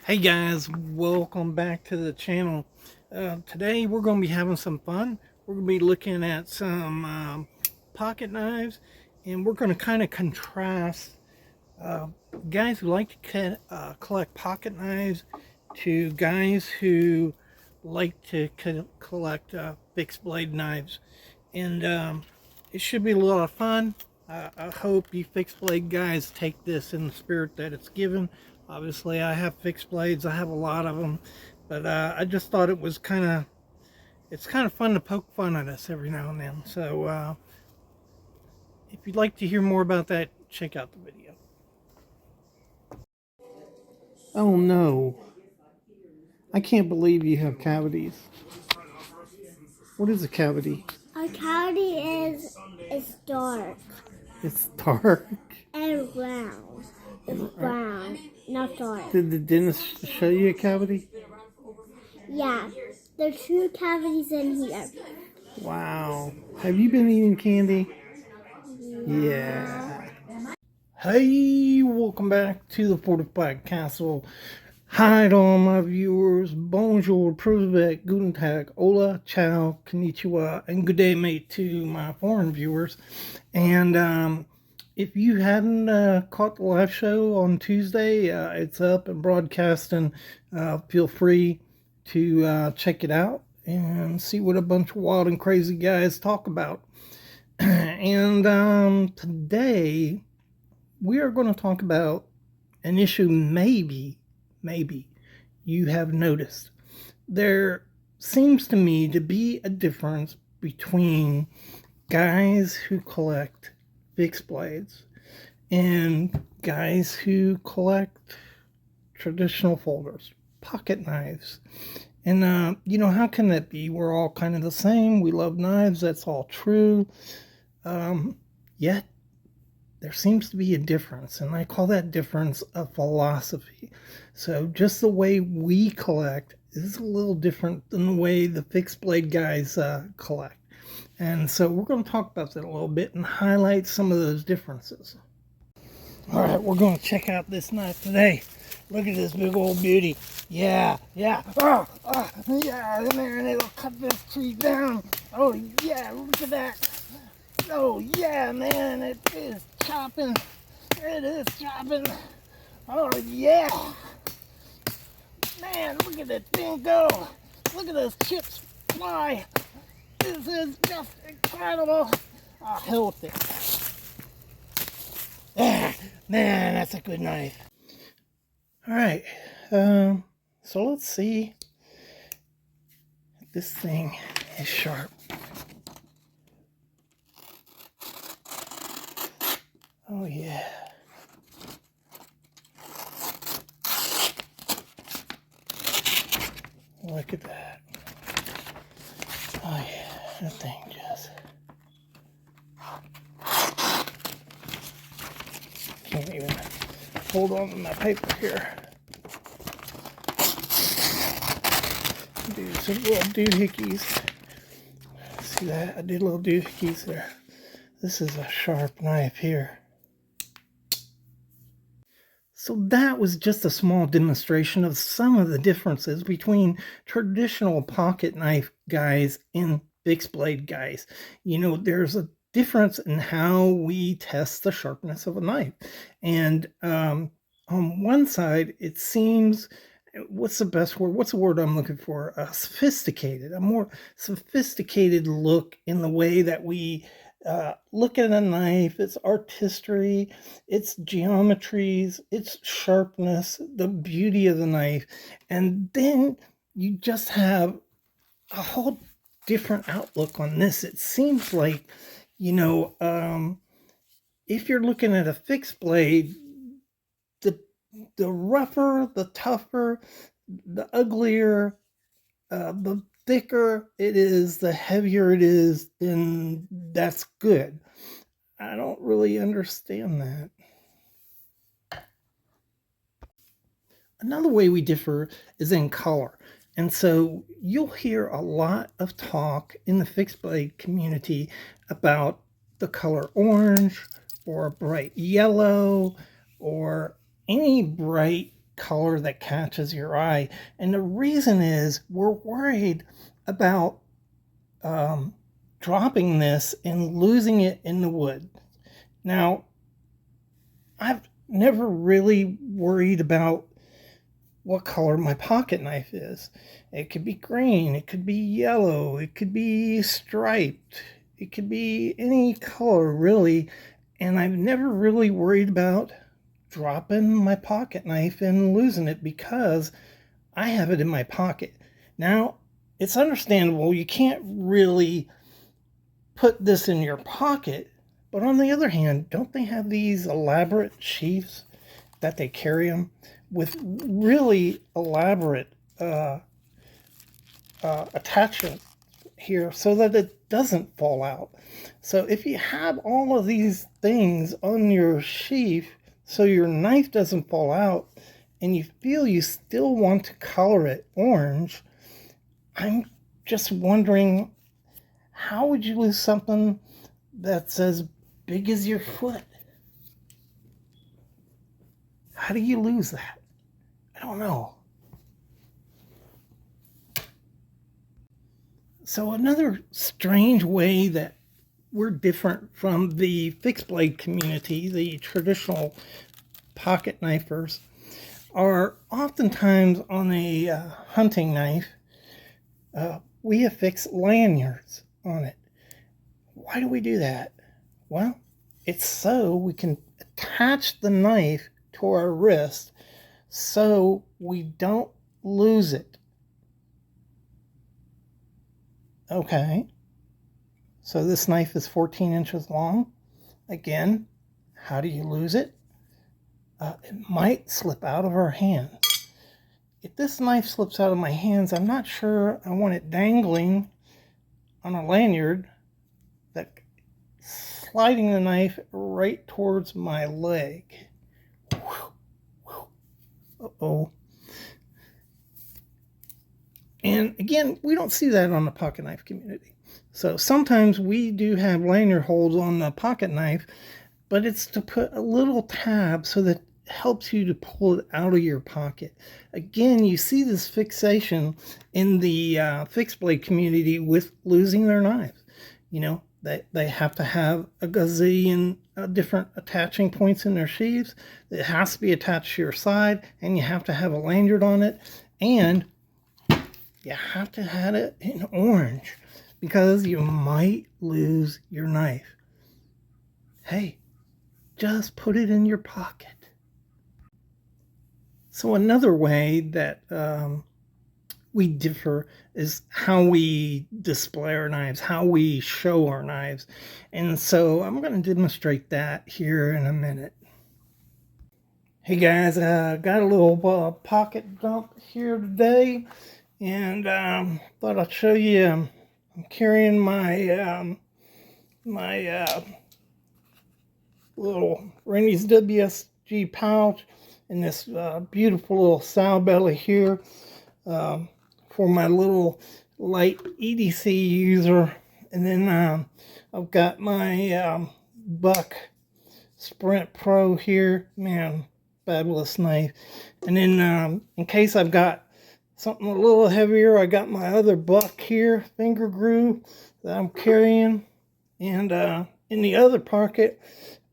Hey guys, welcome back to the channel. Today we're going to be having some fun. We're going to be looking at some pocket knives, and we're going to kind of contrast guys who like to collect pocket knives to guys who like to collect fixed blade knives. And it should be a lot of fun. I hope you fixed blade guys take this in the spirit that it's given. Obviously, I have fixed blades. I have a lot of them, but I just thought it's kind of fun to poke fun at us every now and then. So if you'd like to hear more about that, check out the video. Oh no, I can't believe you have cavities. What is a cavity? A cavity is dark It's dark. and brown. It's brown, not dark. Did the dentist show you a cavity? Yeah, there's 2 cavities in here. Wow. Have you been eating candy? Yeah. Hey, welcome back to the Fortified Castle. Hi to all my viewers. Bonjour, Prosbeck, Guten Tag, Hola, Ciao, Konnichiwa, and good day, mate, to my foreign viewers. And if you hadn't caught the live show on Tuesday, it's up and broadcasting. Feel free to check it out and see what a bunch of wild and crazy guys talk about. And today we are going to talk about an issue maybe you have noticed. There seems to me to be a difference between guys who collect fixed blades and guys who collect traditional folders, pocket knives. And how can that be? We're all kind of the same. We love knives. That's all true. Yet there seems to be a difference, and I call that difference a philosophy. So just the way we collect is a little different than the way the fixed blade guys collect. And so we're going to talk about that a little bit and highlight some of those differences. All right, we're going to check out this knife today. Look at this big old beauty. Yeah. Yeah, man, it'll cut this tree down. Oh, yeah, look at that. Oh, yeah, man, it is chopping. It is chopping. Oh, yeah. Man, look at that thing go. Look at those chips fly. This is just incredible. Oh, hell with it. Ah, man, that's a good knife. All right, so let's see if this thing is sharp. Oh, yeah. Look at that. Oh, yeah. That thing just... Can't even hold on to my paper here. Do some little doohickeys. See that? I did little doohickeys there. This is a sharp knife here. So that was just a small demonstration of some of the differences between traditional pocket knife guys and fixed blade guys. There's a difference in how we test the sharpness of a knife. And on one side, it seems, what's the best word? What's the word I'm looking for? Sophisticated, a more sophisticated look in the way that we look at a knife, its artistry, its geometries, its sharpness, the beauty of the knife. And then you just have a whole different outlook on this. It seems like, if you're looking at a fixed blade, the rougher, the tougher, the uglier, the thicker it is, the heavier it is, then that's good. I don't really understand that. Another way we differ is in color. And so you'll hear a lot of talk in the fixed blade community about the color orange or bright yellow or any bright color that catches your eye. And the reason is we're worried about dropping this and losing it in the wood. Now, I've never really worried about what color my pocket knife is. It could be green, it could be yellow, it could be striped, it could be any color really, and I've never really worried about dropping my pocket knife and losing it because I have it in my pocket. Now, it's understandable you can't really put this in your pocket, but on the other hand, don't they have these elaborate sheaths that they carry them with really elaborate attachment here so that it doesn't fall out? So if you have all of these things on your sheath so your knife doesn't fall out and you feel you still want to color it orange, I'm just wondering, how would you lose something that's as big as your foot? How do you lose that? I don't know. So another strange way that we're different from the fixed blade community, the traditional pocket knifers, are oftentimes on a hunting knife, we affix lanyards on it. Why do we do that? Well, it's so we can attach the knife to our wrist so we don't lose it. Okay, so this knife is 14 inches long. Again, how do you lose it? It might slip out of our hands. If this knife slips out of my hands, I'm not sure I want it dangling on a lanyard that sliding the knife right towards my leg. Uh-oh. And again, we don't see that on the pocket knife community. So sometimes we do have lanyard holes on the pocket knife, but it's to put a little tab so that it helps you to pull it out of your pocket. Again, you see this fixation in the fixed blade community with losing their knives. You know, they have to have a gazillion different attaching points in their sheaths. It has to be attached to your side, and you have to have a lanyard on it, and you have to have it in orange because you might lose your knife. Hey, just put it in your pocket. So another way that we differ is how we display our knives, how we show our knives. And so I'm going to demonstrate that here in a minute. Hey guys, got a little pocket dump here today, and thought I'd show you. I'm carrying my little Rennie's WSG pouch and this beautiful little sow belly here for my little light EDC user. And then I've got my Buck Sprint Pro here. Man, fabulous knife. And then in case I've got something a little heavier, I got my other Buck here, finger groove, that I'm carrying. And in the other pocket,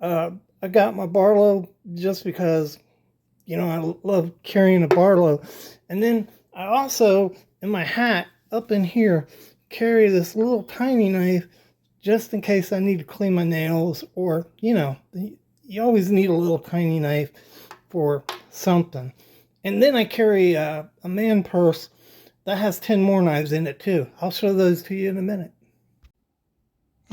I got my Barlow just because, you know, I love carrying a Barlow. And then I also, in my hat, up in here, carry this little tiny knife just in case I need to clean my nails, or, you know, you always need a little tiny knife for something. And then I carry a man purse that has 10 more knives in it too. I'll show those to you in a minute.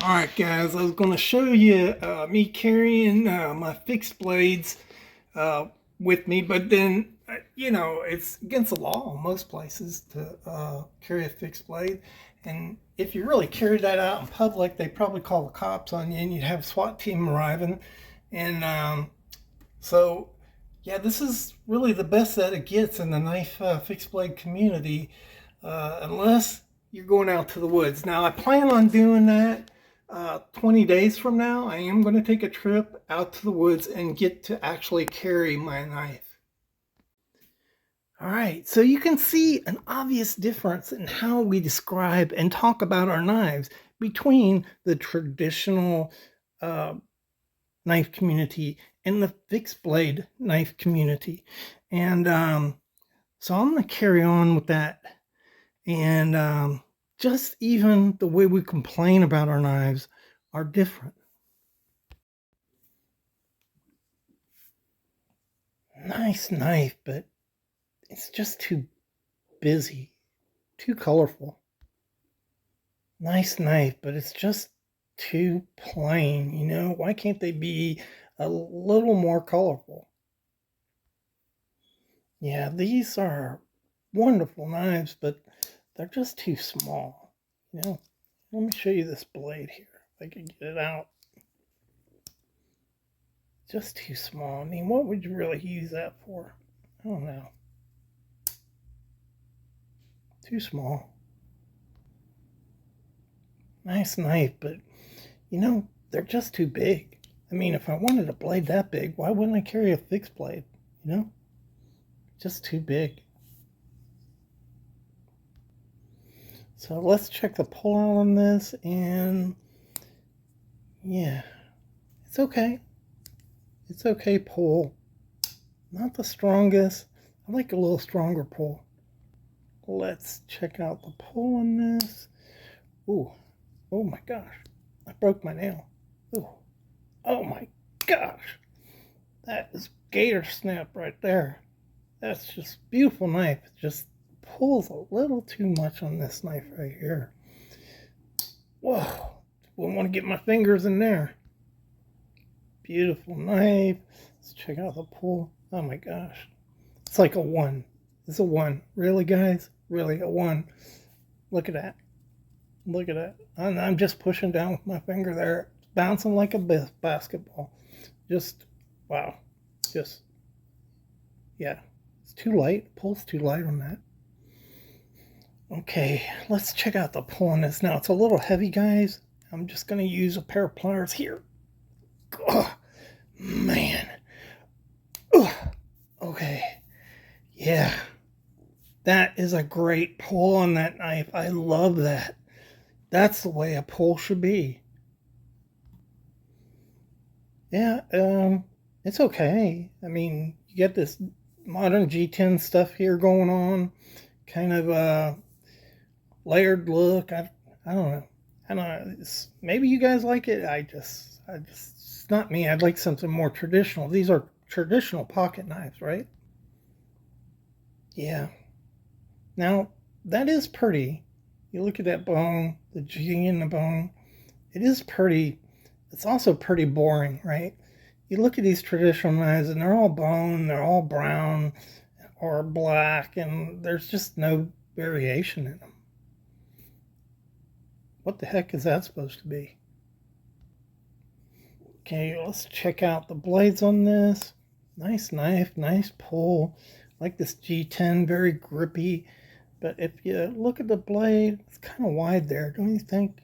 Alright guys, I was going to show you me carrying my fixed blades with me, but then, you know, it's against the law in most places to carry a fixed blade. And if you really carry that out in public, they probably call the cops on you and you'd have a SWAT team arriving. And so, yeah, this is really the best that it gets in the knife fixed blade community. unless you're going out to the woods. Now, I plan on doing that 20 days from now. I am going to take a trip out to the woods and get to actually carry my knife. All right, so you can see an obvious difference in how we describe and talk about our knives between the traditional knife community and the fixed blade knife community. And so I'm going to carry on with that. And just even the way we complain about our knives are different. Nice knife, but it's just too busy, too colorful. Nice knife, but it's just too plain, you know? Why can't they be a little more colorful? Yeah, these are wonderful knives, but they're just too small, you know? Let me show you this blade here, if I can get it out. Just too small. I mean, what would you really use that for? I don't know. Too small. Nice knife, but you know, they're just too big. I mean, if I wanted a blade that big, why wouldn't I carry a fixed blade? You know? Just too big. So let's check the pull out on this, and yeah, it's okay. It's okay pull. Not the strongest. I like a little stronger pull. Let's check out the pull on this. Ooh, oh my gosh, I broke my nail. Ooh, oh my gosh, that is gator snap right there. That's just beautiful knife. It just pulls a little too much on this knife right here. Whoa, wouldn't want to get my fingers in there. Beautiful knife. Let's check out the pull. Oh my gosh, it's like a 1. It's a 1. Really, guys? Really, a 1. Look at that. Look at that. I'm just pushing down with my finger there. It's bouncing like a basketball. Just, wow. Just, yeah. It's too light. Pull's too light on that. Okay, let's check out the pull on this. Now, it's a little heavy, guys. I'm just going to use a pair of pliers here. Oh, man. Ugh. Okay. Yeah. That is a great pull on that knife. I love that. That's the way a pull should be. Yeah, it's okay. I mean, you get this modern G10 stuff here going on, kind of a layered look. I don't know. I don't know. Maybe you guys like it. It's not me. I'd like something more traditional. These are traditional pocket knives, right? Yeah. Now, that is pretty. You look at that bone, the G in the bone. It is pretty. It's also pretty boring, right? You look at these traditional knives and they're all bone, they're all brown or black, and there's just no variation in them. What the heck is that supposed to be? Okay, let's check out the blades on this. Nice knife, nice pull. I like this G10, very grippy. But if you look at the blade, it's kind of wide there, don't you think?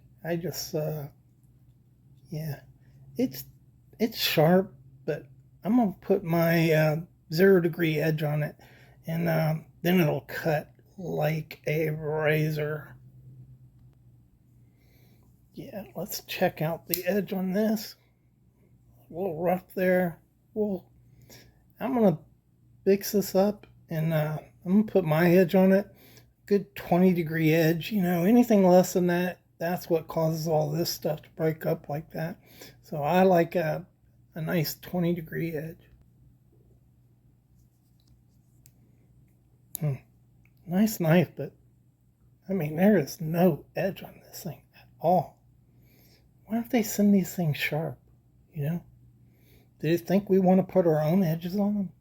Yeah, it's sharp, but I'm gonna put my 0-degree edge on it, and then it'll cut like a razor. Yeah, let's check out the edge on this. A little rough there. I'm gonna fix this up, and I'm gonna put my edge on it. Good 20-degree edge. You know, anything less than that, that's what causes all this stuff to break up like that. So I like a nice 20-degree edge. Nice knife, but I mean, there is no edge on this thing at all. Why don't they send these things sharp? You know? Do you think we want to put our own edges on them?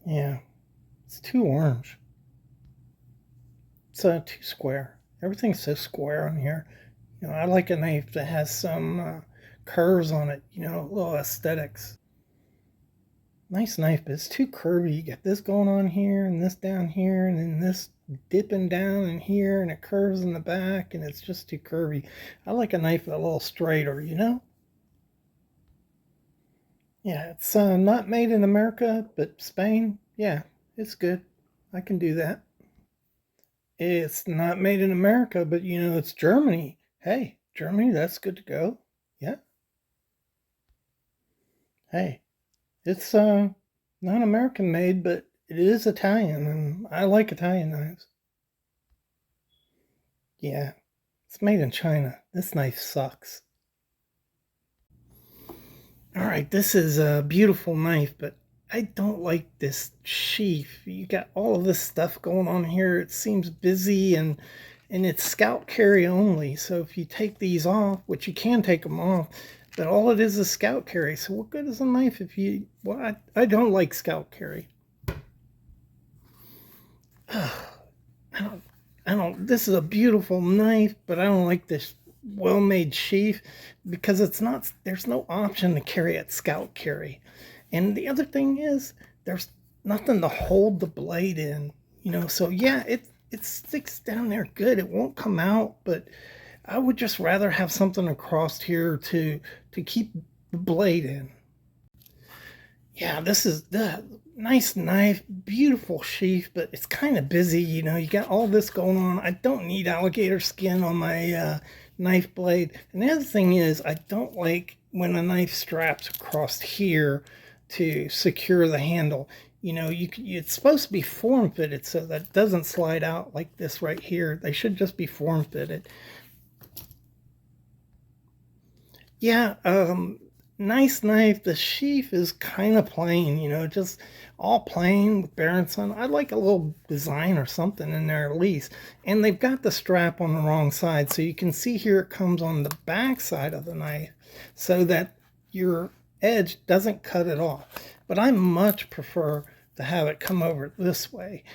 Yeah. It's too orange. It's too square. Everything's so square on here. You know, I like a knife that has some curves on it. You know, little aesthetics. Nice knife, but it's too curvy. You got this going on here and this down here and then this dipping down in here and it curves in the back and it's just too curvy. I like a knife a little straighter, you know? Yeah, it's not made in America, but Spain, yeah, it's good. I can do that. It's not made in America, but you know, it's Germany. Hey, Germany, that's good to go. Yeah. Hey, it's not American made, but it is Italian, and I like Italian knives. Yeah, it's made in China. This knife sucks. All right, this is a beautiful knife, but I don't like this sheath. You got all of this stuff going on here. It seems busy and it's scout carry only. So if you take these off, which you can take them off, but all it is scout carry. So what good is a knife if you? Well, I don't like scout carry. I don't. This is a beautiful knife, but I don't like this well-made sheath because it's not. There's no option to carry at scout carry, and the other thing is there's nothing to hold the blade in. You know, so yeah, it sticks down there good. It won't come out, but I would just rather have something across here to keep the blade in. Yeah, this is the nice knife, beautiful sheath, but it's kind of busy. You know, you got all this going on. I don't need alligator skin on my knife blade. And the other thing is, I don't like when a knife straps across here to secure the handle. You know, it's supposed to be form fitted so that it doesn't slide out like this right here. They should just be form fitted. Yeah, nice knife. The sheath is kind of plain, you know, just all plain with Berenson. I'd like a little design or something in there at least. And they've got the strap on the wrong side. So you can see here it comes on the back side of the knife so that your edge doesn't cut it off. But I much prefer to have it come over this way.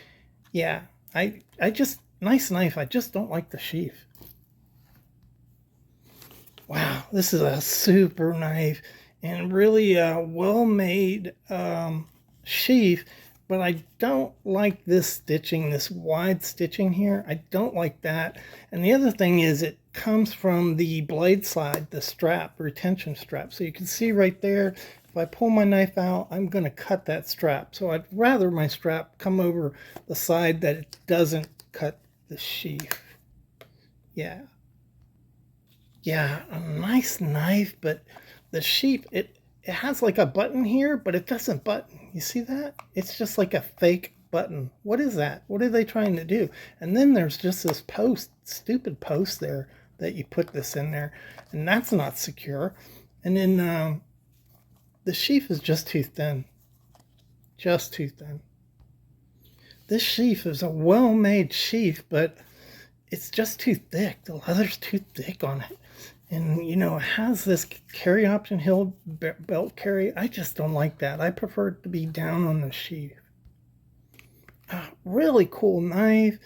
Yeah, I just, nice knife. I just don't like the sheath. Wow, this is a super knife and really a well-made sheath, but I don't like this stitching, this wide stitching here. I don't like that. And the other thing is it comes from the blade side, the strap, retention strap. So you can see right there, if I pull my knife out, I'm going to cut that strap. So I'd rather my strap come over the side that it doesn't cut the sheath. Yeah. Yeah, a nice knife, but the sheep, it has like a button here, but it doesn't button. You see that? It's just like a fake button. What is that? What are they trying to do? And then there's just this post, stupid post there that you put this in there, and that's not secure. And then the sheath is just too thin. Just too thin. This sheath is a well-made sheath, but it's just too thick. The leather's too thick on it. And you know, it has this carry option hill belt carry. I just don't like that. I prefer it to be down on the sheath. Really cool knife.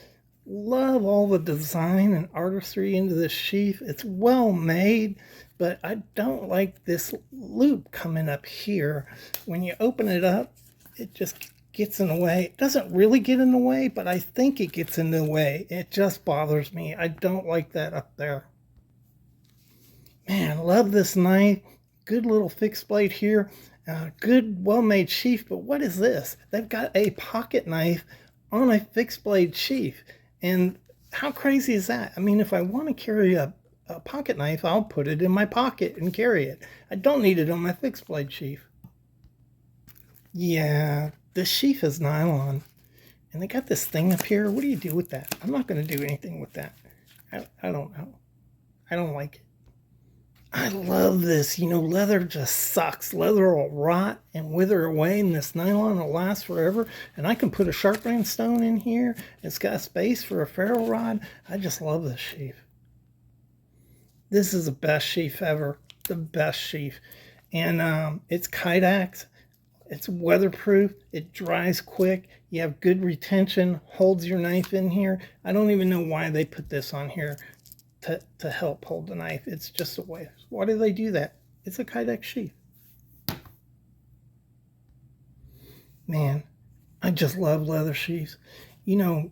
Love all the design and artistry into this sheath. It's well made, but I don't like this loop coming up here. When you open it up, it just gets in the way. It doesn't really get in the way, but I think it gets in the way. It just bothers me. I don't like that up there. Man, love this knife. Good little fixed blade here. Good, well-made sheath. But what is this? They've got a pocket knife on a fixed blade sheath. And how crazy is that? I mean, if I want to carry a pocket knife, I'll put it in my pocket and carry it. I don't need it on my fixed blade sheath. Yeah, the sheath is nylon. And they got this thing up here. What do you do with that? I'm not going to do anything with that. I don't know. I don't like it. I love this. You know, leather just sucks. Leather will rot and wither away, and this nylon will last forever. And I can put a sharp grain stone in here. It's got space for a ferro rod. I just love this sheath. This is the best sheath ever. The best sheath. And it's Kydex. It's weatherproof. It dries quick. You have good retention. Holds your knife in here. I don't even know why they put this on here to help hold the knife. It's just a way. Why do they do that? It's a Kydex sheath. Man, I just love leather sheaths. You know,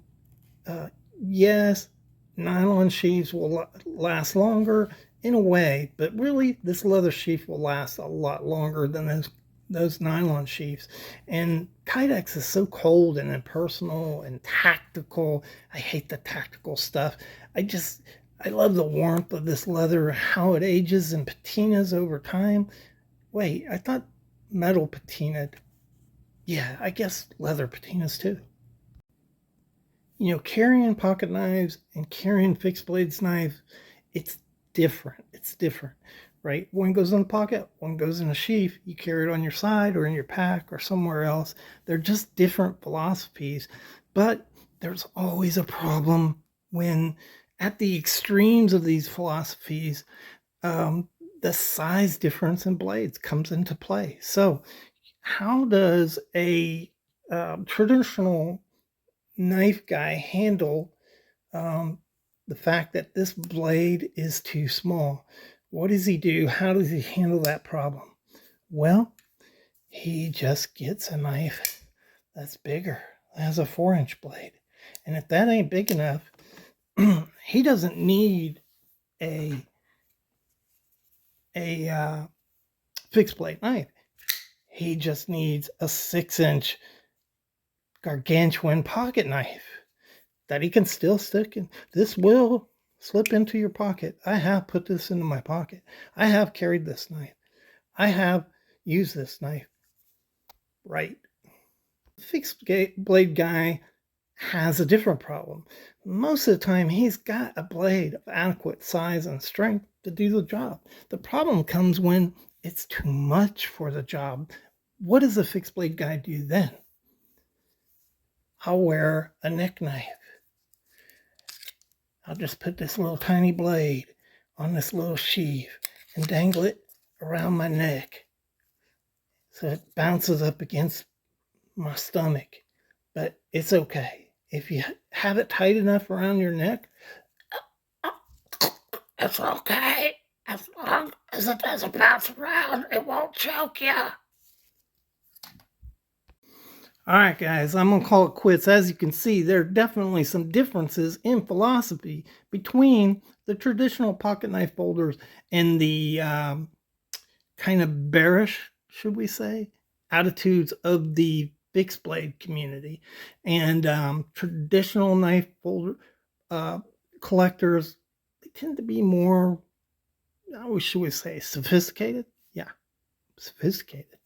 uh, yes, nylon sheaths will last longer in a way, but really, this leather sheath will last a lot longer than those nylon sheaths. And Kydex is so cold and impersonal and tactical. I hate the tactical stuff. I love the warmth of this leather, how it ages and patinas over time. Wait, I thought metal patinaed. Yeah, I guess leather patinas too. You know, carrying pocket knives and carrying fixed blades knives, it's different. It's different, right? One goes in the pocket, one goes in a sheath. You carry it on your side or in your pack or somewhere else. They're just different philosophies. But there's always a problem when at the extremes of these philosophies, um, the size difference in blades comes into play. So, how does a traditional knife guy handle um, the fact that this blade is too small? What does he do? How does he handle that problem? Well, he just gets a knife that's bigger, that has a 4-inch blade. And if that ain't big enough, he doesn't need a fixed blade knife. He just needs a 6-inch gargantuan pocket knife that he can still stick in. This will slip into your pocket. I have put this into my pocket. I have carried this knife. I have used this knife. Right. Fixed blade guy has a different problem. Most of the time, he's got a blade of adequate size and strength to do the job. The problem comes when it's too much for the job. What does a fixed blade guy do then? I'll wear a neck knife. I'll just put this little tiny blade on this little sheath and dangle it around my neck so it bounces up against my stomach. But it's okay. If you have it tight enough around your neck, it's okay. As long as it doesn't bounce around, it won't choke you. All right, guys, I'm going to call it quits. As you can see, there are definitely some differences in philosophy between the traditional pocket knife holders and the kind of bearish, should we say, attitudes of the fixed blade community. And traditional knife holder collectors, they tend to be more, should we say, sophisticated? Yeah, sophisticated.